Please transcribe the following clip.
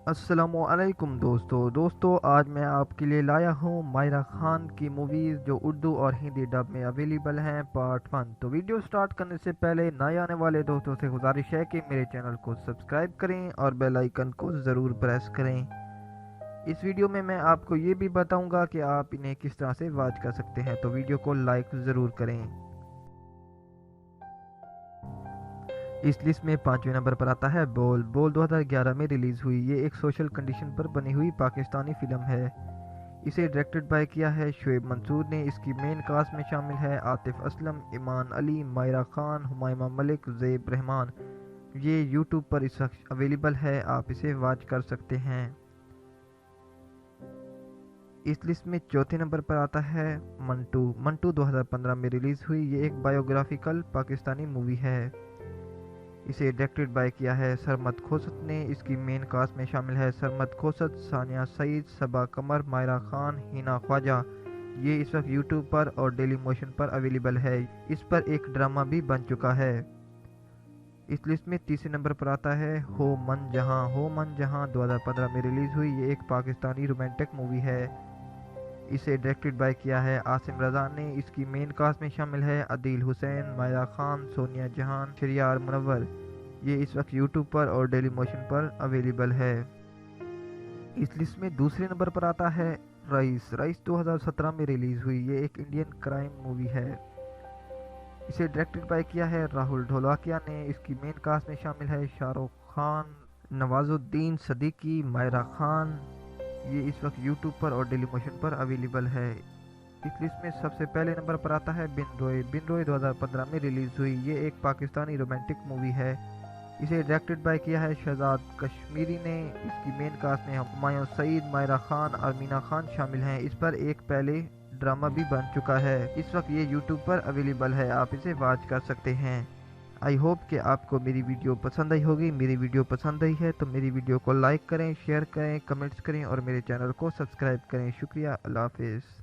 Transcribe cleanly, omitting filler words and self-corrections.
अस्सलामुअलैकुम दोस्तों आज मैं आपके लिए लाया हूँ मायरा खान की मूवीज़ जो उर्दू और हिंदी डब में अवेलेबल हैं पार्ट 1। तो वीडियो स्टार्ट करने से पहले नए आने वाले दोस्तों से गुजारिश है कि मेरे चैनल को सब्सक्राइब करें और बेल आइकन को ज़रूर प्रेस करें। इस वीडियो में मैं आपको ये भी बताऊंगा कि आप इन्हें किस तरह से वॉच कर सकते हैं, तो वीडियो को लाइक ज़रूर करें। इस लिस्ट में 5वें नंबर पर आता है बोल। बोल 2011 में रिलीज़ हुई। ये एक सोशल कंडीशन पर बनी हुई पाकिस्तानी फिल्म है। इसे डायरेक्टेड बाय किया है शुएब मंसूर ने। इसकी मेन कास्ट में शामिल है आतिफ असलम, ईमान अली, मायरा खान, हुमायमा मलिक, ज़ेब रहमान। ये यूट्यूब पर इस वक्त अवेलेबल है, आप इसे वॉच कर सकते हैं। इस लिस्ट में चौथे नंबर पर आता है मंटू। मंटू 2015 में रिलीज़ हुई। ये एक बायोग्राफिकल पाकिस्तानी मूवी है। इसे डायरेक्टेड बाय किया है सरमद खोसत ने। इसकी मेन कास्ट में शामिल है सरमद खोसत, सानिया सईद, सबा कमर, मायरा खान, हिना ख्वाजा। ये इस वक्त यूट्यूब पर और डेली मोशन पर अवेलेबल है। इस पर एक ड्रामा भी बन चुका है। इस लिस्ट में तीसरे नंबर पर आता है हो मन जहां। हो मन जहां 2015 में रिलीज़ हुई। ये एक पाकिस्तानी रोमांटिक मूवी है। इसे डायरेक्टेड बाय किया है आसिम रजा ने। इसकी मेन कास्ट में शामिल है अदील हुसैन, मायरा खान, सोनिया जहान, शरियार मुनव्वर। ये इस वक्त यूट्यूब पर और डेली मोशन पर अवेलेबल है। इस लिस्ट में दूसरे नंबर पर आता है रईस। रईस 2017 में रिलीज़ हुई। ये एक इंडियन क्राइम मूवी है। इसे डायरेक्टेड बाय किया है राहुल ढोलकिया ने। इसकी मेन कास्ट में शामिल है शाहरुख खान, नवाजुद्दीन सिद्दीकी, मायरा खान। ये इस वक्त यूट्यूब पर और डेली मोशन पर अवेलेबल है। इस लिस्ट में सबसे पहले नंबर पर आता है बिन रोय। बिन रोय 2015 में रिलीज़ हुई। ये एक पाकिस्तानी रोमांटिक मूवी है। इसे डायरेक्टेड बाय किया है शहजाद कश्मीरी ने। इसकी मेन कास्ट में हुमायूं सईद, मायरा खान और मीना खान शामिल हैं। इस पर एक पहले ड्रामा भी बन चुका है। इस वक्त ये यूट्यूब पर अवेलेबल है, आप इसे वॉच कर सकते हैं। आई होप कि आपको मेरी वीडियो पसंद आई होगी। मेरी वीडियो पसंद आई है तो मेरी वीडियो को लाइक करें, शेयर करें, कमेंट्स करें और मेरे चैनल को सब्सक्राइब करें। शुक्रिया, अल्लाह हाफिज़।